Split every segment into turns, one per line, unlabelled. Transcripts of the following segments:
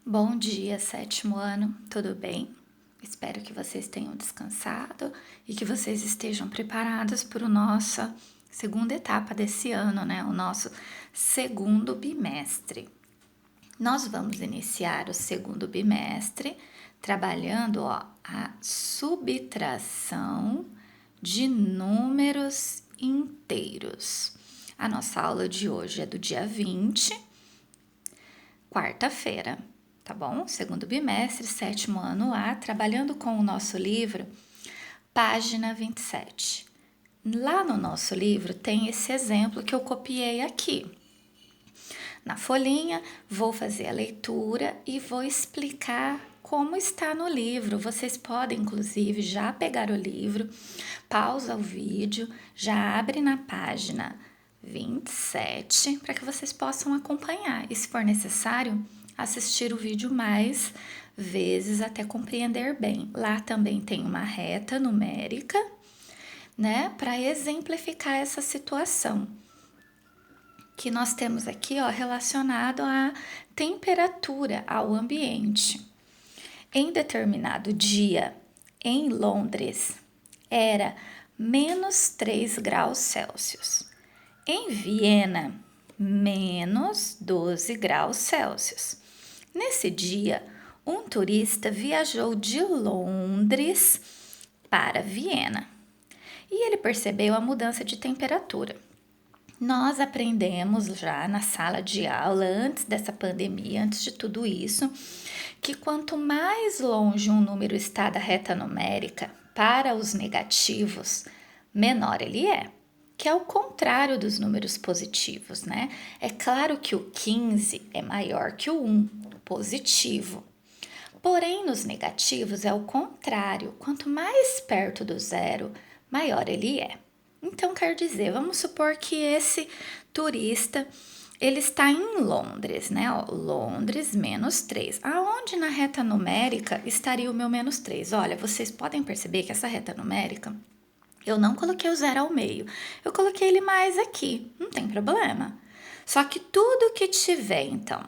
Bom dia, sétimo ano, tudo bem? Espero que vocês tenham descansado e que vocês estejam preparados para a nossa segunda etapa desse ano, né? O nosso segundo bimestre. Nós vamos iniciar o segundo bimestre trabalhando a subtração de números inteiros. A nossa aula de hoje é do dia 20, quarta-feira, tá bom? Segundo bimestre, sétimo ano A, trabalhando com o nosso livro, página 27. Lá no nosso livro tem esse exemplo que eu copiei aqui. Na folhinha, vou fazer a leitura e vou explicar como está no livro. Vocês podem, inclusive, já pegar o livro, pausa o vídeo, já abre na página 27 para que vocês possam acompanhar. E se for necessário, assistir o vídeo mais vezes até compreender bem. Lá também tem uma reta numérica, né, para exemplificar essa situação que nós temos aqui, ó, relacionado à temperatura, ao ambiente. Em determinado dia, em Londres, era menos 3 graus Celsius. Em Viena, menos 12 graus Celsius. Nesse dia, um turista viajou de Londres para Viena e ele percebeu a mudança de temperatura. Nós aprendemos já na sala de aula, antes dessa pandemia, antes de tudo isso, que quanto mais longe um número está da reta numérica para os negativos, menor ele é, que é o contrário dos números positivos, né? É claro que o 15 é maior que o 1, positivo. Porém, nos negativos é o contrário, quanto mais perto do zero, maior ele é. Então, quer dizer, vamos supor que esse turista, ele está em Londres, né? Ó, Londres, menos 3. Aonde na reta numérica estaria o meu menos 3? Olha, vocês podem perceber que essa reta numérica, eu não coloquei o zero ao meio. Eu coloquei ele mais aqui, não tem problema. Só que tudo que tiver, então,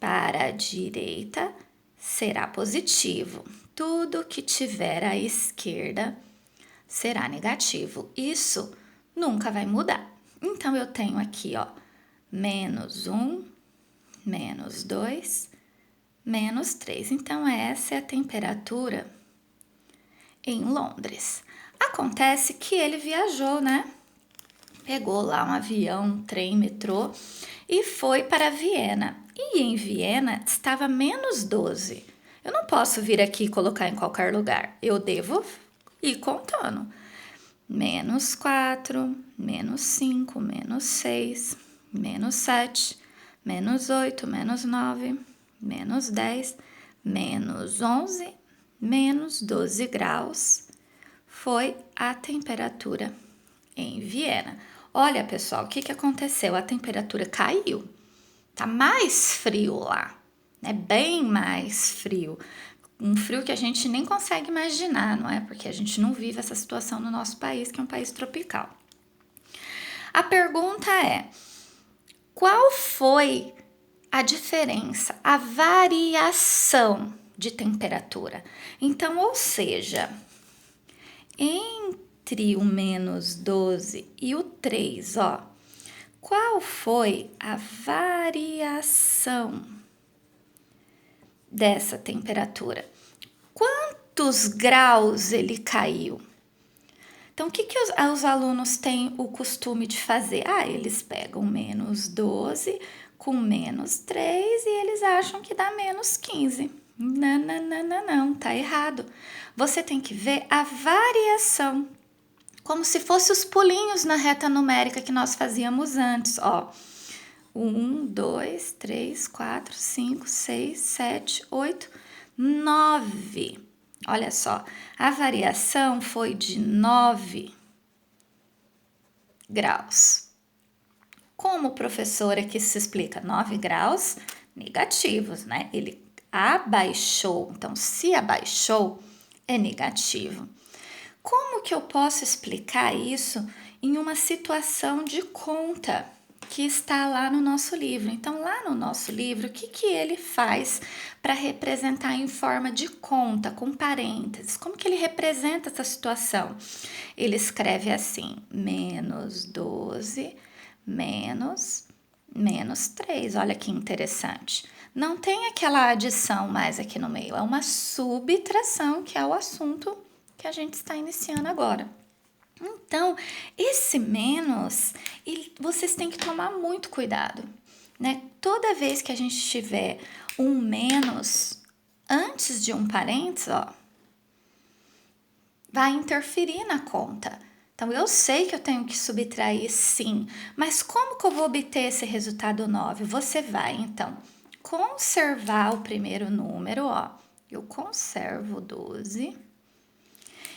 para a direita será positivo. Tudo que tiver à esquerda será negativo. Isso nunca vai mudar. Então, eu tenho aqui, ó, menos 1, menos 2, menos 3. Então, essa é a temperatura em Londres. Acontece que ele viajou, né? Pegou lá um avião, um trem, metrô e foi para Viena. E em Viena estava menos 12. Eu não posso vir aqui e colocar em qualquer lugar. Eu devo ir contando. Menos 4, menos 5, menos 6, menos 7, menos 8, menos 9, menos 10, menos 11, menos 12 graus. Foi a temperatura em Viena. Olha, pessoal, o que aconteceu? A temperatura caiu. Tá mais frio lá, né? Bem mais frio. Um frio que a gente nem consegue imaginar, não é? Porque a gente não vive essa situação no nosso país, que é um país tropical. A pergunta é: qual foi a diferença, a variação de temperatura? Então, ou seja, entre o menos 12 e o 3, ó, qual foi a variação dessa temperatura? Quantos graus ele caiu? Então, o que os alunos têm o costume de fazer? Eles pegam menos 12 com menos 3 e eles acham que dá menos 15. Não, não, não, não, não, tá errado. Você tem que ver a variação, como se fosse os pulinhos na reta numérica que nós fazíamos antes, ó. 1, 2, 3, 4, 5, 6, 7, 8, 9. Olha só, a variação foi de 9 graus. Como o professor aqui se explica? 9 graus negativos, né? Ele abaixou, então se abaixou é negativo. Como que eu posso explicar isso em uma situação de conta? que está lá no nosso livro. Então, lá no nosso livro, o que, que ele faz para representar em forma de conta, com parênteses? Como que ele representa essa situação? Ele escreve assim: menos 12 menos 3. Olha que interessante. Não tem aquela adição mais aqui no meio, é uma subtração, que é o assunto que a gente está iniciando agora. Então, esse menos, vocês têm que tomar muito cuidado, né? Toda vez que a gente tiver um menos antes de um parênteses, ó, vai interferir na conta. Então, eu sei que eu tenho que subtrair sim, mas como que eu vou obter esse resultado 9? Você vai, então, conservar o primeiro número, ó. Eu conservo 12.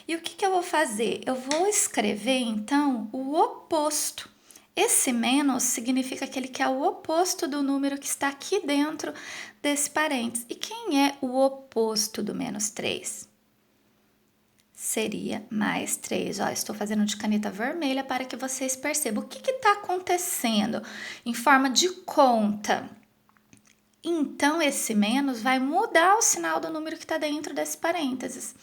E o que, que eu vou fazer? Eu vou escrever, então, o oposto. Esse menos significa aquele que é o oposto do número que está aqui dentro desse parênteses. E quem é o oposto do menos 3? Seria mais 3. Ó, estou fazendo de caneta vermelha para que vocês percebam. O que está acontecendo em forma de conta? Então, esse menos vai mudar o sinal do número que está dentro desse parênteses.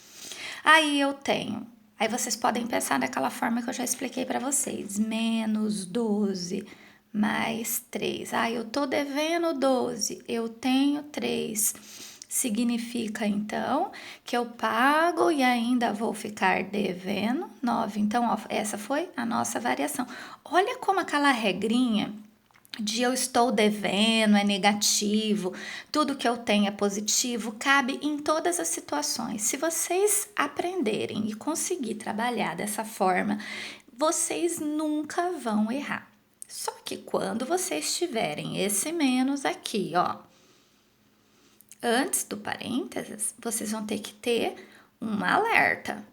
Aí eu tenho. Aí vocês podem pensar daquela forma que eu já expliquei para vocês. Menos 12 mais 3. Eu tô devendo 12, eu tenho 3. Significa, então, que eu pago e ainda vou ficar devendo 9. Então, ó, essa foi a nossa variação. Olha como aquela regrinha de eu estou devendo é negativo, tudo que eu tenho é positivo, cabe em todas as situações. Se vocês aprenderem e conseguir trabalhar dessa forma, vocês nunca vão errar. Só que quando vocês tiverem esse menos aqui, ó, antes do parênteses, vocês vão ter que ter um alerta.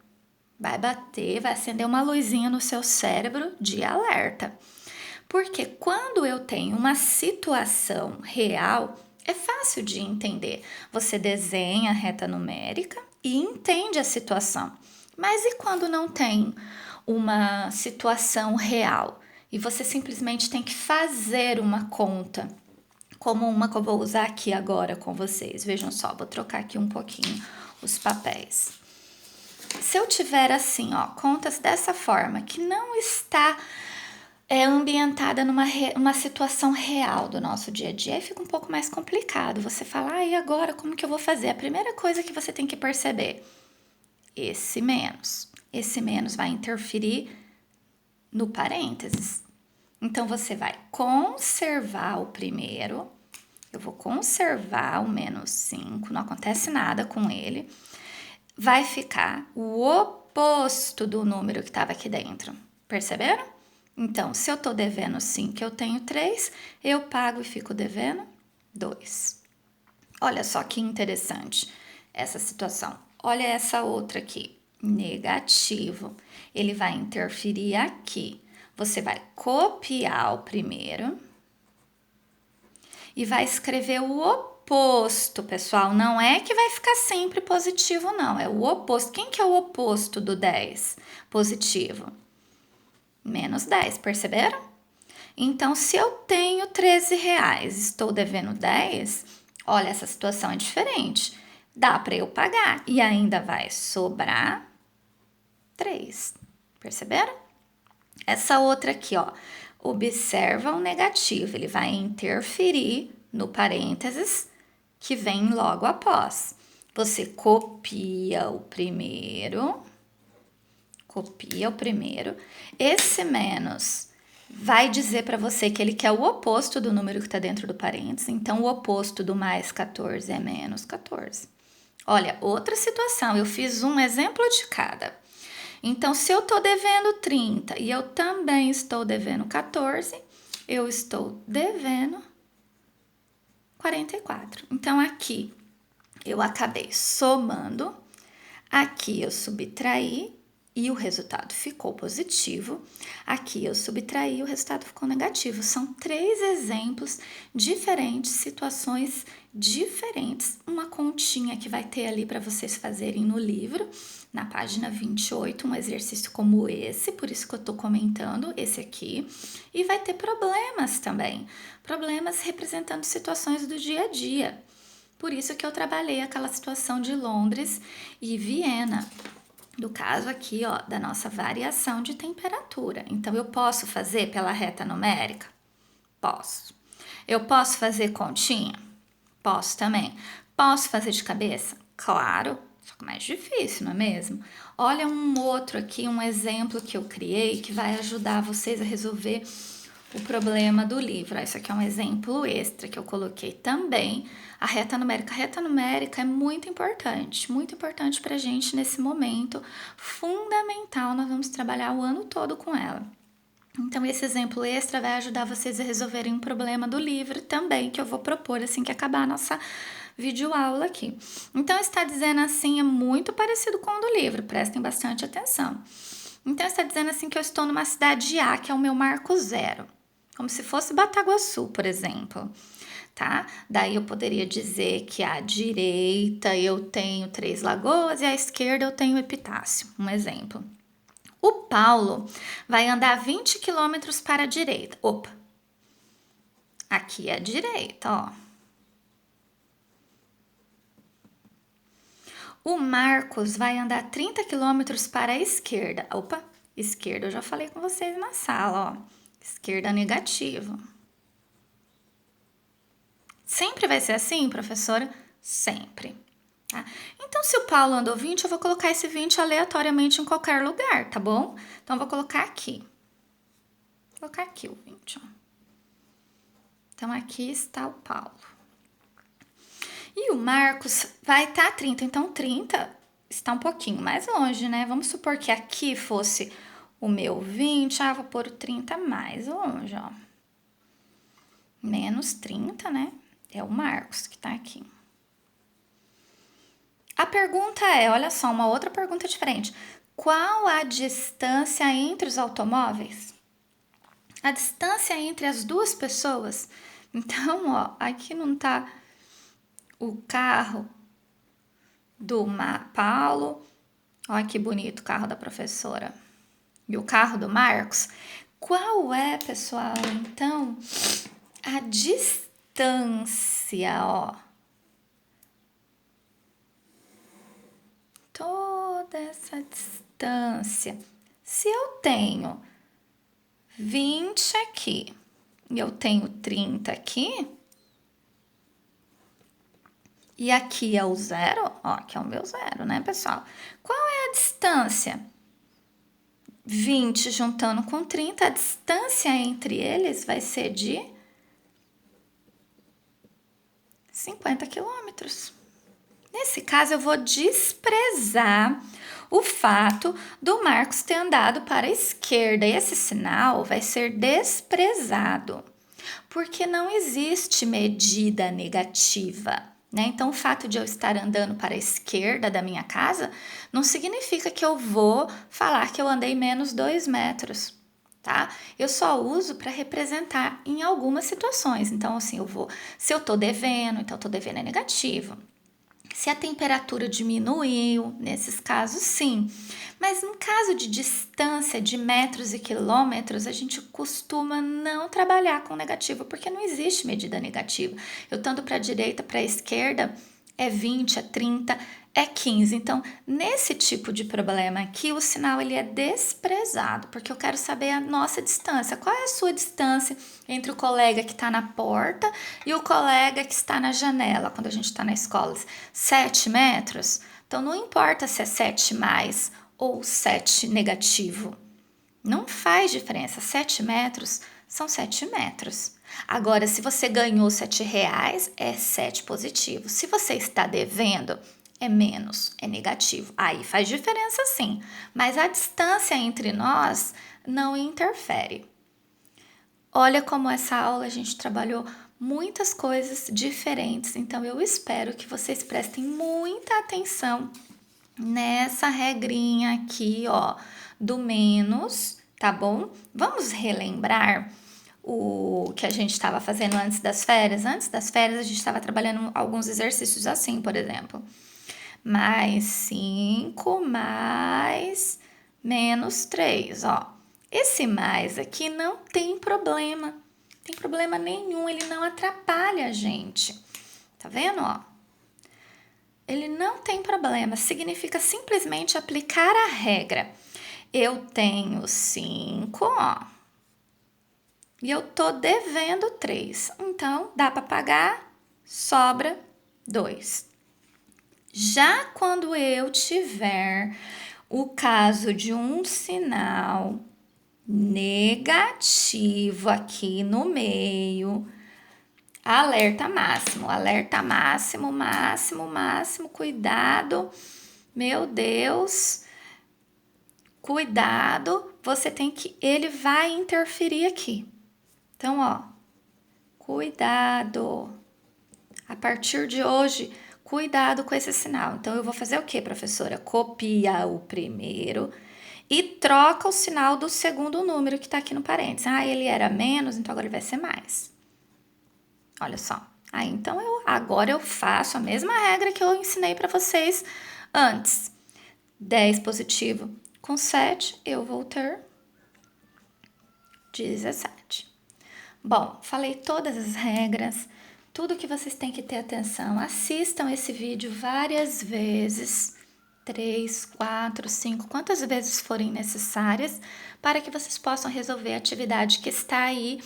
Vai bater, vai acender uma luzinha no seu cérebro de alerta. Porque quando eu tenho uma situação real, é fácil de entender. Você desenha a reta numérica e entende a situação. Mas e quando não tem uma situação real e você simplesmente tem que fazer uma conta, como uma que eu vou usar aqui agora com vocês? Vejam só, vou trocar aqui um pouquinho os papéis. Se eu tiver assim, ó, contas dessa forma, que não está ambientada numa situação real do nosso dia a dia, aí fica um pouco mais complicado. Você fala, e agora como que eu vou fazer? A primeira coisa que você tem que perceber, esse menos vai interferir no parênteses. Então, você vai conservar o primeiro, eu vou conservar o menos 5, não acontece nada com ele, vai ficar o oposto do número que estava aqui dentro, perceberam? Então, se eu tô devendo 5, eu tenho 3, eu pago e fico devendo 2. Olha só que interessante essa situação. Olha essa outra aqui, negativo. Ele vai interferir aqui. Você vai copiar o primeiro e vai escrever o oposto, pessoal. Não é que vai ficar sempre positivo, não. É o oposto. Quem que é o oposto do 10? Positivo. Menos 10, perceberam? Então, se eu tenho 13 reais, estou devendo 10, olha, essa situação é diferente. Dá para eu pagar e ainda vai sobrar 3. Perceberam? Essa outra aqui, ó, observa o negativo, ele vai interferir no parênteses que vem logo após. Você copia o primeiro, esse menos vai dizer para você que ele quer o oposto do número que está dentro do parênteses, então o oposto do mais 14 é menos 14. Olha, outra situação, eu fiz um exemplo de cada. Então, se eu estou devendo 30 e eu também estou devendo 14, eu estou devendo 44. Então, aqui eu acabei somando, aqui eu subtraí e o resultado ficou positivo, aqui eu subtraí, o resultado ficou negativo. São 3 exemplos diferentes, situações diferentes. Uma continha que vai ter ali para vocês fazerem no livro, na página 28, um exercício como esse, por isso que eu tô comentando esse aqui. E vai ter problemas também, problemas representando situações do dia a dia. Por isso que eu trabalhei aquela situação de Londres e Viena. Do caso aqui, ó, da nossa variação de temperatura. Então, eu posso fazer pela reta numérica? Posso. Eu posso fazer continha? Posso também. Posso fazer de cabeça? Claro, só que mais difícil, não é mesmo? Olha um outro aqui, um exemplo que eu criei que vai ajudar vocês a resolver o problema do livro. Isso aqui é um exemplo extra que eu coloquei também. A reta numérica. A reta numérica é muito importante para a gente nesse momento. Fundamental, nós vamos trabalhar o ano todo com ela. Então, esse exemplo extra vai ajudar vocês a resolverem um problema do livro também, que eu vou propor assim que acabar a nossa videoaula aqui. Então, está dizendo assim, é muito parecido com o do livro, prestem bastante atenção. Então, está dizendo assim que eu estou numa cidade A, que é o meu marco zero. Como se fosse Bataguaçu, por exemplo, tá? Daí eu poderia dizer que à direita eu tenho Três Lagoas e à esquerda eu tenho Epitácio, um exemplo. O Paulo vai andar 20 quilômetros para a direita. Opa, aqui é a direita, ó. O Marcos vai andar 30 quilômetros para a esquerda. Opa, esquerda eu já falei com vocês na sala, ó. Esquerda negativo. Sempre vai ser assim, professora? Sempre. Tá? Então, se o Paulo andou 20, eu vou colocar esse 20 aleatoriamente em qualquer lugar, tá bom? Então, eu vou colocar aqui. Vou colocar aqui o 20, ó. Então, aqui está o Paulo. E o Marcos vai estar 30. Então, 30 está um pouquinho mais longe, né? Vamos supor que aqui fosse o meu 20. Ah, vou pôr o 30 mais longe, ó. Menos 30, né? É o Marcos que tá aqui. A pergunta é, olha só, uma outra pergunta diferente. Qual a distância entre os automóveis? A distância entre as duas pessoas. Então, ó, aqui não tá o carro do Paulo. Olha que bonito o carro da professora. E o carro do Marcos. Qual é, pessoal, então, a distância, ó? Toda essa distância. Se eu tenho 20 aqui e eu tenho 30 aqui, e aqui é o zero, ó, aqui é o meu zero, né, pessoal? Qual é a distância? 20 juntando com 30, a distância entre eles vai ser de 50 quilômetros. Nesse caso, eu vou desprezar o fato do Marcos ter andado para a esquerda. E esse sinal vai ser desprezado, porque não existe medida negativa, né? Então, o fato de eu estar andando para a esquerda da minha casa não significa que eu vou falar que eu andei menos 2 metros. Tá? Eu só uso para representar em algumas situações. Então, assim, se eu tô devendo, então tô devendo é negativo. Se a temperatura diminuiu, nesses casos, sim. Mas no caso de distância de metros e quilômetros, a gente costuma não trabalhar com negativo, porque não existe medida negativa. Eu tanto para a direita, para a esquerda, é 20, é 30, é 15. Então, nesse tipo de problema aqui, o sinal ele é desprezado, porque eu quero saber a nossa distância. Qual é a sua distância entre o colega que está na porta e o colega que está na janela, quando a gente está na escola? 7 metros? Então, não importa se é 7 mais ou 7 negativo. Não faz diferença. 7 metros são 7 metros. Agora, se você ganhou R$ 7, é 7 positivo. Se você está devendo, é menos, é negativo. Aí faz diferença sim, mas a distância entre nós não interfere. Olha como essa aula a gente trabalhou muitas coisas diferentes, então eu espero que vocês prestem muita atenção nessa regrinha aqui, ó, do menos, tá bom? Vamos relembrar o que a gente estava fazendo antes das férias? Antes das férias, a gente estava trabalhando alguns exercícios assim, por exemplo. Mais 5 mais menos 3, ó. Esse mais aqui não tem problema. Não tem problema nenhum, ele não atrapalha a gente. Tá vendo, ó? Ele não tem problema, significa simplesmente aplicar a regra. Eu tenho 5, ó, e eu tô devendo 3. Então, dá para pagar, sobra 2. Já quando eu tiver o caso de um sinal negativo aqui no meio, alerta máximo, máximo, máximo, cuidado, meu Deus, cuidado, ele vai interferir aqui. Então, ó, cuidado. A partir de hoje, cuidado com esse sinal. Então, eu vou fazer o quê, professora? Copia o primeiro e troca o sinal do segundo número que tá aqui no parênteses. Ah, ele era menos, então agora ele vai ser mais. Olha só. Aí, então, agora eu faço a mesma regra que eu ensinei para vocês antes. 10 positivo com 7, eu vou ter 17. Bom, falei todas as regras, tudo que vocês têm que ter atenção. Assistam esse vídeo várias vezes, 3, 4, 5, quantas vezes forem necessárias, para que vocês possam resolver a atividade que está aí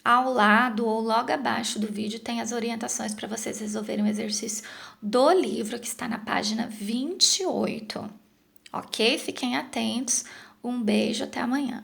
ao lado ou logo abaixo do vídeo. Tem as orientações para vocês resolverem o exercício do livro que está na página 28. Ok? Fiquem atentos. Um beijo, até amanhã.